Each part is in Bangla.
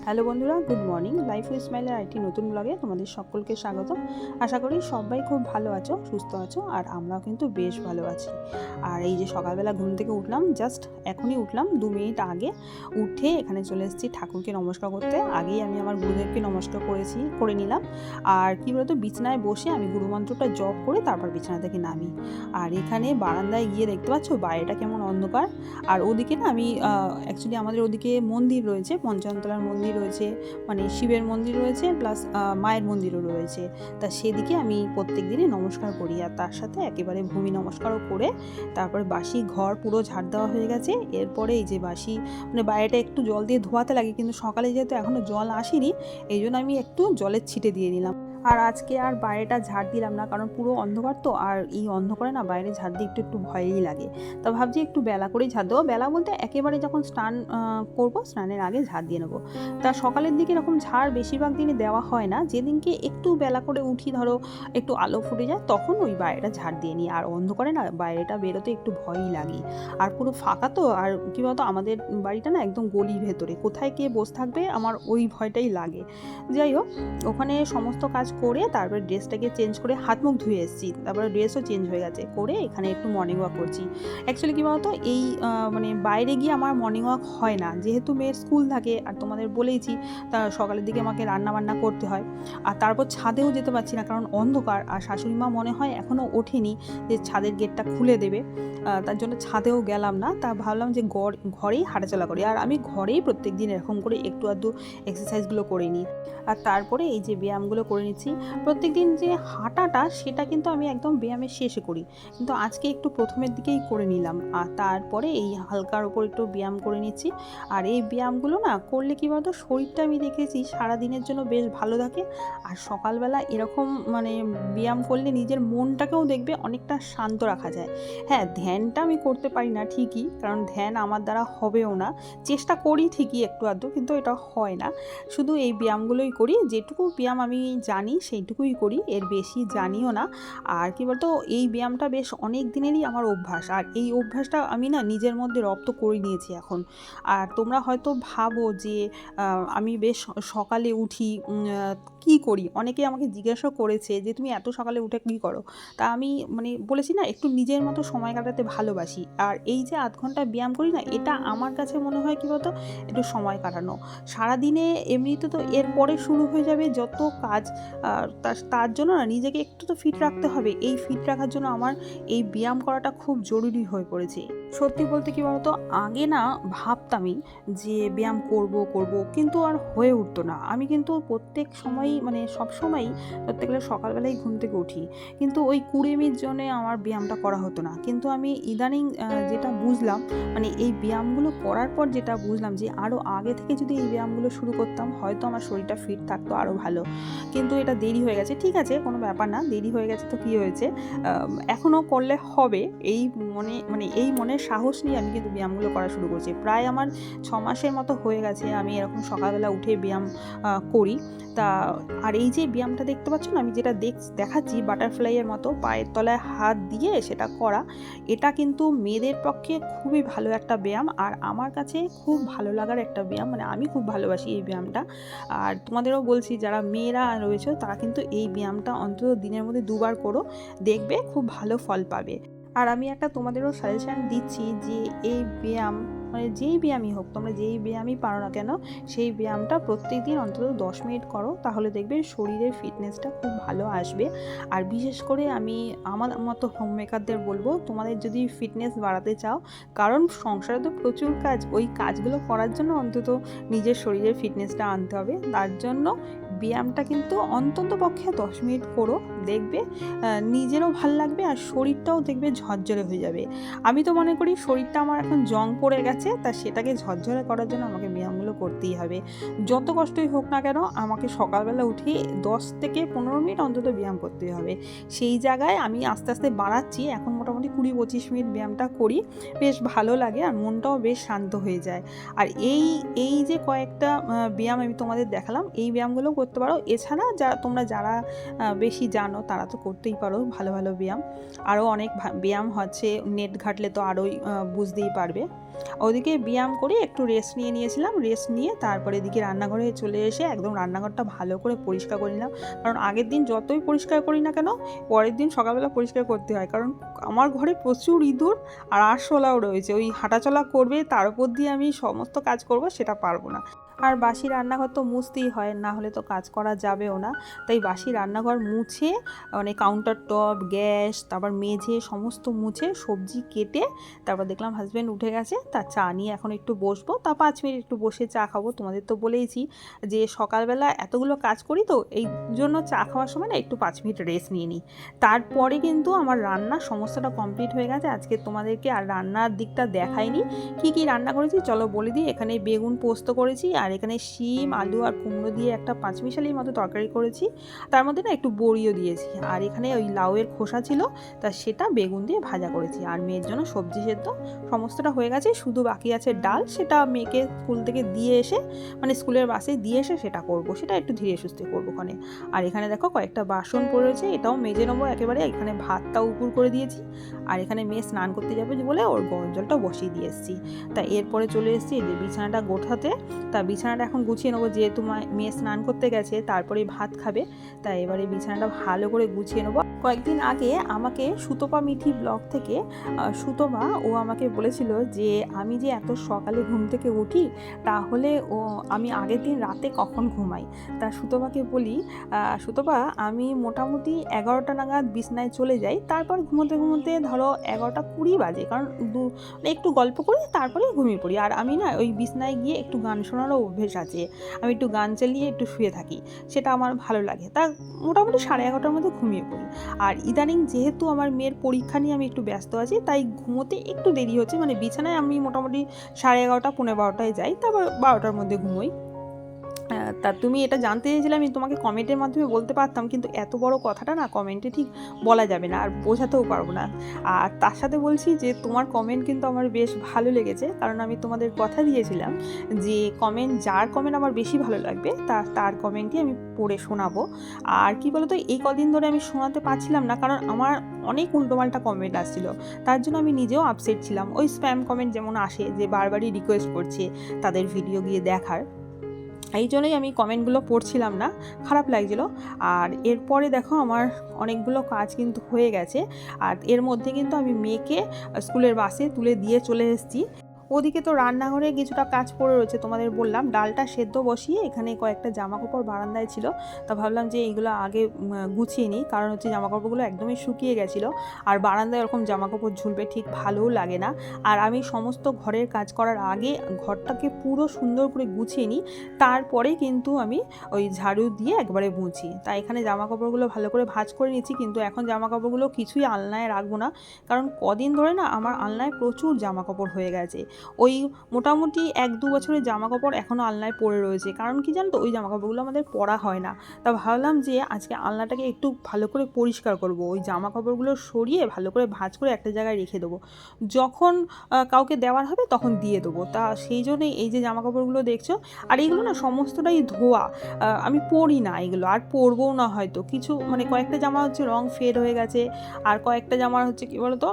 হ্যালো বন্ধুরা, গুড মর্নিং। লাইফ উইথ স্মাইলের আরেকটি নতুন ব্লগে তোমাদের সকলকে স্বাগত। আশা করি সবাই খুব ভালো আছো, সুস্থ আছো, আর আমরাও কিন্তু বেশ ভালো আছি। আর এই যে সকালবেলা ঘুম থেকে উঠলাম, জাস্ট এখনই উঠলাম 2 মিনিট আগে। উঠে এখানে চলে এসেছি ঠাকুরকে নমস্কার করতে। আগেই আমি আমার গুরুদেবকে নমস্কার করে নিলাম। আর কী বলতো, বিছানায় বসে আমি গুরুমন্ত্রটা জপ করে তারপর বিছানা থেকে নামি। আর এখানে বারান্দায় গিয়ে দেখতে পাচ্ছ বাইরেটা কেমন অন্ধকার। আর ওদিকে না আমি অ্যাকচুয়ালি আমাদের ওদিকে মন্দির রয়েছে, পঞ্চানতলার মন্দির রয়েছে, মানে শিবের মন্দির রয়েছে, প্লাস মায়ের মন্দিরও রয়েছে। তা সেদিকে আমি প্রত্যেক দিনই নমস্কার করি, আর তার সাথে একেবারে ভূমি নমস্কারও করে তারপরে বাসি ঘর পুরো ঝাড় দেওয়া হয়ে গেছে। এরপরে এই যে বাসি মানে বাইরেটা একটু জল দিয়ে ধোয়াতে লাগে, কিন্তু সকালে যেহেতু এখনও জল আসেনি এই জন্য আমি একটু জলের ছিটে দিয়ে দিলাম। আর আজকে আর বাইরেটা ঝাড় দিলাম না, কারণ পুরো অন্ধকার তো, আর এই অন্ধকারে না বাইরে ঝাড় দিয়ে একটু ভয়ই লাগে। তা ভাবছি একটু বেলা করেই ঝাড় দেবো। বেলা বলতে একেবারে যখন স্নান করবো, স্নানের আগে ঝাড় দিয়ে নেবো। তা সকালের দিকে এরকম ঝাড় বেশিরভাগ দিনই দেওয়া হয় না। যেদিনকে একটু বেলা করে উঠি, ধরো একটু আলো ফুটে যায়, তখন ওই বাইরেটা ঝাড় দিয়ে নিই। আর অন্ধকারে না বাইরেটা বেরোতে একটু ভয়ই লাগে। আর পুরো ফাঁকা তো, আর কী বলতো আমাদের বাড়িটা না একদম গলির ভেতরে, কোথায় কে বসে থাকবে আমার ওই ভয়টাই লাগে। যাই হোক, ওখানে সমস্ত কাজ করে তারপরে ড্রেসটাকে চেঞ্জ করে হাত মুখ ধুয়ে এসেছি, তারপরে ড্রেসও চেঞ্জ হয়ে গেছে, করে এখানে একটু মর্নিং ওয়াক করছি। অ্যাকচুয়ালি কী বলতো, এই মানে বাইরে গিয়ে আমার মর্নিং ওয়াক হয় না, যেহেতু মেয়ের স্কুল থাকে। আর তোমাদের বলেইছি, তা সকালের দিকে আমাকে রান্না বান্না করতে হয়। আর তারপর ছাদেও যেতে পারছি না, কারণ অন্ধকার। আর শাশুড়ি মা মনে হয় এখনও ওঠেনি যে ছাদের গেটটা খুলে দেবে, তার জন্য ছাদেও গেলাম না। তা ভাবলাম যে ঘরেই হাঁটাচলা করি, আর আমি ঘরেই প্রত্যেক দিন এরকম করে একটু আধটু এক্সারসাইজগুলো করে নিই। আর তারপরে এই যে ব্যায়ামগুলো করে নিচ্ছি। প্রত্যেক দিন যে হাঁটাটা, সেটা কিন্তু আমি একদম ব্যায়ামের শেষে করি, কিন্তু আজকে একটু প্রথমের দিকেই করে নিলাম। আর তারপরে এই হালকার ওপর একটু ব্যায়াম করে নিচ্ছি। আর এই ব্যায়ামগুলো না করলে কী বলতো, শরীরটা আমি দেখেছি সারাদিনের জন্য বেশ ভালো থাকে। আর সকালবেলা এরকম মানে ব্যায়াম করলে নিজের মনটাকেও দেখবে অনেকটা শান্ত রাখা যায়। হ্যাঁ, ধ্যানটা আমি করতে পারি না ঠিকই, কারণ ধ্যান আমার দ্বারা হবেও না। চেষ্টা করি ঠিকই একটু আধটু, কিন্তু এটা হয় না। শুধু এই ব্যায়ামগুলোই করি, যেটুকু ব্যায়াম আমি জানি সেইটুকুই করি, এর বেশি জানিও না। আর কী বলতো, এই ব্যায়ামটা বেশ অনেক দিনেরই আমার অভ্যাস, আর এই অভ্যাসটা আমি না নিজের মধ্যে রপ্ত করে নিয়েছি এখন। আর তোমরা হয়তো ভাবো যে আমি বেশ সকালে উঠি, কী করি, অনেকে আমাকে জিজ্ঞাসা করেছে যে তুমি এত সকালে উঠে কী করো। তা আমি মানে বলেছি না, একটু নিজের মতো সময় কাটাতে ভালোবাসি। আর এই যে আধ ঘন্টা ব্যায়াম করি না, এটা আমার কাছে মনে হয় কী বলতো, একটু সময় কাটানো। সারাদিনে এমনিতে তো এরপরে শুরু হয়ে যাবে যত কাজ। তার জন্য না নিজেকে একটু তো ফিট রাখতে হবে। এই ফিট রাখার জন্য আমার এই ব্যায়াম করাটা খুব জরুরি হয়ে পড়েছে। সত্যি বলতে কী বলতো, আগে না ভাবতামই যে ব্যায়াম করব, কিন্তু আর হয়ে উঠতো না। আমি কিন্তু প্রত্যেক সময়ই মানে সবসময়ই ধরতে গেলে সকালবেলায় ঘুম থেকে উঠি, কিন্তু ওই কুড়েমির জন্যে আমার ব্যায়ামটা করা হতো না। কিন্তু আমি ইদানিং যেটা বুঝলাম, মানে এই ব্যায়ামগুলো করার পর যেটা বুঝলাম, যে আরও আগে থেকে যদি এই ব্যায়ামগুলো শুরু করতাম, হয়তো আমার শরীরটা ফিট থাকতো আরও ভালো। কিন্তু এটা দেরি হয়ে গেছে। ঠিক আছে, কোনো ব্যাপার না, দেরি হয়ে গেছে তো কী হয়েছে, এখনও করলে হবে। এই মানে এই মনের সাহস নিয়ে আমি কিন্তু ব্যায়ামগুলো করা শুরু করছি। প্রায় আমার 6 মাসের মতো হয়ে গেছে আমি এরকম সকালবেলা উঠে ব্যায়াম করি। তা আর এই যে ব্যায়ামটা দেখতে পাচ্ছ না, আমি যেটা দেখাচ্ছি বাটারফ্লাইয়ের মতো পায়ের তলায় হাত দিয়ে সেটা করা, এটা কিন্তু মেয়েদের পক্ষে খুবই ভালো একটা ব্যায়াম, আর আমার কাছে খুব ভালো লাগার একটা ব্যায়াম। মানে আমি খুব ভালোবাসি এই ব্যায়ামটা। আর তোমাদেরও বলছি, যারা মেয়েরা রয়েছে তারা কিন্তু এই ব্যায়ামটা অন্তত দিনের মধ্যে 2 বার করো, দেখবে খুব ভালো ফল পাবে। আর আমি একটা তোমাদেরও সাজেশান দিচ্ছি, যে এই ব্যায়াম মানে যেই ব্যায়ামই হোক, তোমরা যেই ব্যায়ামই পারো না কেন, সেই ব্যায়ামটা প্রত্যেক দিন অন্তত 10 মিনিট করো, তাহলে দেখবে শরীরের ফিটনেসটা খুব ভালো আসবে। আর বিশেষ করে আমি আমার মতো হোমমেকারদের বলবো, তোমাদের যদি ফিটনেস বাড়াতে চাও, কারণ সংসারে তো প্রচুর কাজ, ওই কাজগুলো করার জন্য অন্তত নিজের শরীরের ফিটনেসটা আনতে হবে। তার জন্য ব্যায়ামটা কিন্তু অন্তত পক্ষে 10 মিনিট করো, দেখবে নিজেরও ভাল লাগবে, আর শরীরটাও দেখবে ঝরঝরে হয়ে যাবে। আমি তো মনে করি শরীরটা আমার এখন জং পড়ে গেছে, তা সেটাকে ঝরঝরে করার জন্য আমাকে ব্যায়ামগুলো করতেই হবে। যত কষ্টই হোক না কেন, আমাকে সকালবেলা উঠে 10 থেকে 15 মিনিট অন্তত ব্যায়াম করতেই হবে। সেই জায়গায় আমি আস্তে আস্তে বাড়াচ্ছি, এখন মোটামুটি 20-25 মিনিট ব্যায়ামটা করি, বেশ ভালো লাগে, আর মনটাও বেশ শান্ত হয়ে যায়। আর এই যে কয়েকটা ব্যায়াম আমি তোমাদের দেখালাম, এই ব্যায়ামগুলো করতে পারো। এছাড়া যারা বেশি জানো তারা তো করতেই পারো ভালো ভালো ব্যায়াম। আরও অনেক ব্যায়াম হচ্ছে, নেট ঘাটলে তো আরোই বুঝতেই পারবে। ওদিকে ব্যায়াম করে একটু রেস্ট নিয়েছিলাম, রেস্ট নিয়ে তারপরে এদিকে রান্নাঘরে চলে এসে একদম রান্নাঘরটা ভালো করে পরিষ্কার করে নিলাম। কারণ আগের দিন যতই পরিষ্কার করি না কেন, পরের দিন সকালবেলা পরিষ্কার করতে হয়, কারণ আমার ঘরে প্রচুর ইঁদুর আর আরশোলাও রয়েছে। ওই হাঁটাচলা করবে, তার উপর দিয়ে আমি সমস্ত কাজ করব, সেটা পারবো না। আর বাসি রান্নাঘর তো মুছতেই হয়, না হলে তো কাজ করা যাবেও না। তাই বাসি রান্নাঘর মুছে, মানে কাউন্টার টপ, গ্যাস, তারপর মেঝে সমস্ত মুছে, সবজি কেটে তারপর দেখলাম হাজব্যান্ড উঠে গেছে, তার চা নিয়ে এখন একটু বসবো। তা 5 মিনিট একটু বসে চা খাবো। তোমাদের তো বলেইছি যে সকালবেলা এতগুলো কাজ করি, তো এই জন্য চা খাওয়ার সময় না একটু 5 মিনিট রেস্ট নিয়ে নিই। তারপরে কিন্তু আমার রান্না সমস্তটা কমপ্লিট হয়ে গেছে। আজকে তোমাদেরকে আর রান্নার দিকটা দেখাইনি, কি রান্না করেছি চলো বলে দিই। এখানে বেগুন পোস্ত করেছি, আর এখানে শিম, আলু আর কুমড়ো দিয়ে একটা পাঁচমিশালির মতো তরকারি করেছি, তার মধ্যে না একটু বড়িও দিয়েছি। আর এখানে ওই লাউয়ের খোসা ছিল, তা সেটা বেগুন দিয়ে ভাজা করেছি। আর মেয়ের জন্য সবজি সেদ্ধ সমস্তটা হয়ে গেছে, শুধু বাকি আছে ডাল। সেটা মেয়েকে স্কুল থেকে দিয়ে এসে, মানে স্কুলের বাসে দিয়ে এসে সেটা করব, সেটা একটু ধীরে সুস্থে করবো ওখানে। আর এখানে দেখো কয়েকটা বাসন পড়েছে, এটাও মেজে নেবো একেবারে। এখানে ভাতটাও উপর করে দিয়েছি, আর এখানে মেয়ে স্নান করতে যাবে বলে ওর গরম জলটা বসিয়ে দিয়ে এসেছি। তা এরপরে চলে এসেছি যে বিছানাটা গোছাতে। তা বিছানাটা এখন গুছিয়ে নেবো, যেহেতু মেয়ে স্নান করতে গেছে, তারপরে ভাত খাবে। তাই এবারে বিছানাটা ভালো করে গুছিয়ে নেবো। কয়েকদিন আগে আমাকে সুতপা মিঠি ব্লগ থেকে সুতপা ও আমাকে বলেছিল যে আমি যে এত সকালে ঘুম থেকে উঠি, তাহলে আমি আগের দিন রাতে কখন ঘুমাই। তা সুতপাকে বলি, সুতপা আমি মোটামুটি 11টা নাগাদ বিছনায় চলে যাই, তারপর ঘুমোতে ঘুমোতে ধরো 11টা 20 বাজে, কারণ একটু গল্প করি তারপরে ঘুমিয়ে পড়ি। আর আমি না ওই বিছনায় গিয়ে একটু গান শোনারও অভ্যেস আছে, আমি একটু গান চালিয়ে একটু শুয়ে থাকি, সেটা আমার ভালো লাগে। তা মোটামুটি 11:30টার মধ্যে ঘুমিয়ে পড়ি। আর ইদানিং যেহেতু আমার মেয়ের পরীক্ষা নিয়ে আমি একটু ব্যস্ত আছি, তাই ঘুমোতে একটু দেরি হচ্ছে। মানে বিছানায় আমি মোটামুটি 11:30 পৌনে 12টায় যাই, তারপর 12টার মধ্যে ঘুমোই। তা তুমি এটা জানতে চেয়েছিলে, আমি তোমাকে কমেন্টের মাধ্যমে বলতে পারতাম, কিন্তু এত বড় কথাটা না কমেন্টে ঠিক বলা যাবে না, আর বোঝাতেও পারবো না। আর তার সাথে বলছি যে তোমার কমেন্ট কিন্তু আমার বেশ ভালো লেগেছে, কারণ আমি তোমাদের কথা দিয়েছিলাম যে যার কমেন্ট আমার বেশি ভালো লাগবে তার কমেন্টই আমি পড়ে শোনাবো। আর কি বলতো, এই কদিন ধরে আমি শোনাতে পারছিলাম না, কারণ আমার অনেক উল্টোপাল্টা কমেন্ট আসছিল, তার জন্য আমি নিজেও আপসেট ছিলাম। ওই স্প্যাম কমেন্ট যেমন আসে, যে বারবারই রিকোয়েস্ট করছে তাদের ভিডিও গিয়ে দেখার, এই জন্যই আমি কমেন্টগুলো পড়ছিলাম না, খারাপ লাগছিলো। আর এরপরে দেখো আমার অনেকগুলো কাজ কিন্তু হয়ে গেছে, আর এর মধ্যে কিন্তু আমি মেয়েকে স্কুলের বাসে তুলে দিয়ে চলে এসেছি। ওদিকে তো রান্নাঘরে কিছুটা কাজ পড়ে রয়েছে, তোমাদের বললাম ডালটা সেদ্ধ বসিয়ে এখানে কয়েকটা জামাকাপড় বারান্দায় ছিল, তা ভাবলাম যে এইগুলো আগে গুছিয়ে নিই, কারণ হচ্ছে জামাকাপড়গুলো একদমই শুকিয়ে গেছিলো, আর বারান্দায় এরকম জামাকাপড় ঝুলবে ঠিক ভালোও লাগে না। আর আমি সমস্ত ঘরের কাজ করার আগে ঘরটাকে পুরো সুন্দর করে গুছিয়ে নিই, তারপরে কিন্তু আমি ওই ঝাড়ু দিয়ে একবারে মুছি। তাই এখানে জামাকাপড়গুলো ভালো করে ভাঁজ করে নিচ্ছি, কিন্তু এখন জামাকাপড়গুলো কিছুই আলনায় রাখবো না, কারণ কদিন ধরে না আমার আলনায় প্রচুর জামাকাপড় হয়ে গেছে। ওই মোটামুটি 1-2 বছরের জামাকাপড় এখনও আলনায় পড়ে রয়েছে। কারণ কি জানো তো, ওই জামাকাপড়গুলো আমাদের পরা হয় না। তা ভাবলাম যে আজকে আলনাটাকে একটু ভালো করে পরিষ্কার করব, ওই জামাকাপড়গুলো সরিয়ে ভালো করে ভাঁজ করে একটা জায়গায় রেখে দেবো, যখন কাউকে দেওয়ার হবে তখন দিয়ে দেবো। তা সেই জন্যই এই যে জামাকাপড়গুলো দেখছো, আর এইগুলো না সমস্তটাই ধোয়া, আমি পরি না এগুলো, আর পরবও না হয়তো। কিছু মানে কয়েকটা জামা হচ্ছে রং ফেড হয়ে গেছে, আর কয়েকটা জামার হচ্ছে কি বলতো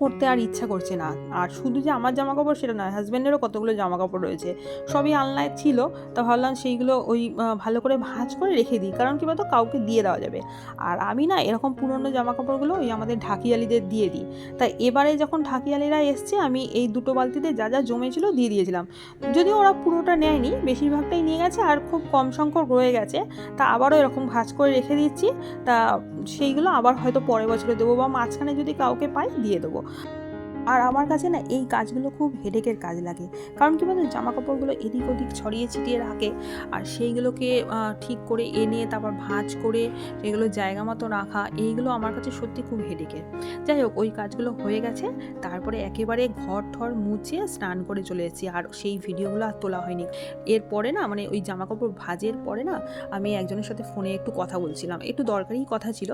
পরতে আর ইচ্ছা করছে না। আর শুধু যে আমার জামা কাপড় সেটা নয়, হাজব্যান্ডেরও কতগুলো জামা কাপড় রয়েছে, সবই আলনায় ছিল। তা ভাবলাম সেইগুলো ওই ভালো করে ভাঁজ করে রেখে দিই, কারণ কি বলতো কাউকে দিয়ে দেওয়া যাবে। আর আমি না এরকম পুরনো জামা কাপড়গুলো ওই আমাদের ঢাকিয়ালিদের দিয়ে দিই। তাই এবারে যখন ঢাকিয়ালিরা এসছে, আমি এই দুটো বালতিতে যা যা জমেছিল দিয়ে দিয়েছিলাম, যদিও ওরা পুরোটা নেয়নি, বেশিরভাগটাই নিয়ে গেছে, আর খুব কম সংখ্যক রয়ে গেছে। তা আবারও এরকম ভাঁজ করে রেখে দিচ্ছি, তা সেইগুলো আবার হয়তো পরের বছরে দেবো, বা মাঝখানে যদি কাউকে পাই দিয়ে দেবো। আর আমার কাছে না এই কাজগুলো খুব হেডেকের কাজ লাগে, কারণ কি বলতো জামা কাপড়গুলো এদিক ওদিক ছড়িয়ে ছিটিয়ে রাখে, আর সেইগুলোকে ঠিক করে এনে তারপর ভাঁজ করে সেগুলো জায়গা মতো রাখা, এইগুলো আমার কাছে সত্যি খুব হেডেকের। যাই হোক, ওই কাজগুলো হয়ে গেছে, তারপরে একেবারে ঘর ঠর মুছে স্নান করে চলে এসেছি, আর সেই ভিডিওগুলো আর তোলা হয়নি। এরপরে না মানে ওই জামা কাপড় ভাজের পরে না আমি একজনের সাথে ফোনে একটু কথা বলছিলাম, একটু দরকারি কথা ছিল,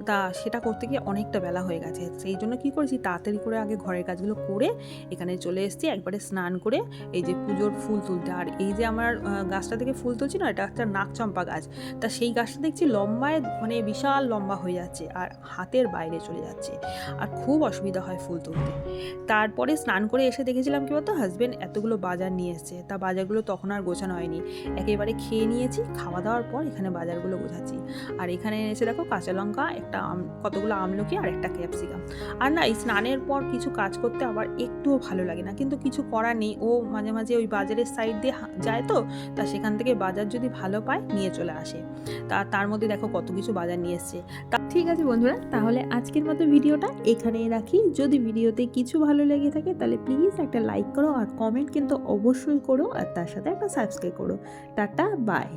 তা সেটা করতে গিয়ে অনেকটা বেলা হয়ে গেছে। সেই জন্য কী করেছি, তাড়াতাড়ি করে আগে ঘরে ঘরের কাজগুলো করে এখানে চলে এসেছি একবারে স্নান করে এই যে পুজোর ফুল তুলতে। আর এই যে আমার গাছটা থেকে ফুল তুলছি না, এটা একটা নাকচম্পা গাছ, তা সেই গাছটা দেখছি লম্বায় মানে বিশাল লম্বা হয়ে যাচ্ছে আর হাতের বাইরে চলে যাচ্ছে, আর খুব অসুবিধা হয় ফুল তুলতে। তারপরে স্নান করে এসে দেখেছিলাম কি বলতো, হাজব্যান্ড এতগুলো বাজার নিয়ে এসছে, তা বাজারগুলো তখন আর গোছানো হয়নি, একেবারে খেয়ে নিয়েছি, খাওয়া দাওয়ার পর এখানে বাজারগুলো গোছাচ্ছি। আর এখানে এসে দেখো কাঁচা লঙ্কা, একটা কতগুলো আমলকি আর একটা ক্যাপসিকাম। আর না, এই স্নানের পর কিছু কাজ করতে আবার একটুও ভালো লাগে না, কিন্তু কিছু করার নেই, ও মাঝে মাঝে ওই বাজারের সাইড দিয়ে যায় তো, তা সেখান থেকে বাজার যদি ভালো পায় নিয়ে চলে আসে। তার মধ্যে দেখো কত কিছু বাজার নিয়ে এসছে। ঠিক আছে বন্ধুরা, তাহলে আজকের মতো ভিডিওটা এখানেই রাখি। যদি ভিডিওতে কিছু ভালো লেগে থাকে তাহলে প্লিজ একটা লাইক করো, আর কমেন্ট কিন্তু অবশ্যই করো, আর তার সাথে একটা সাবস্ক্রাইব করো। Tata, by.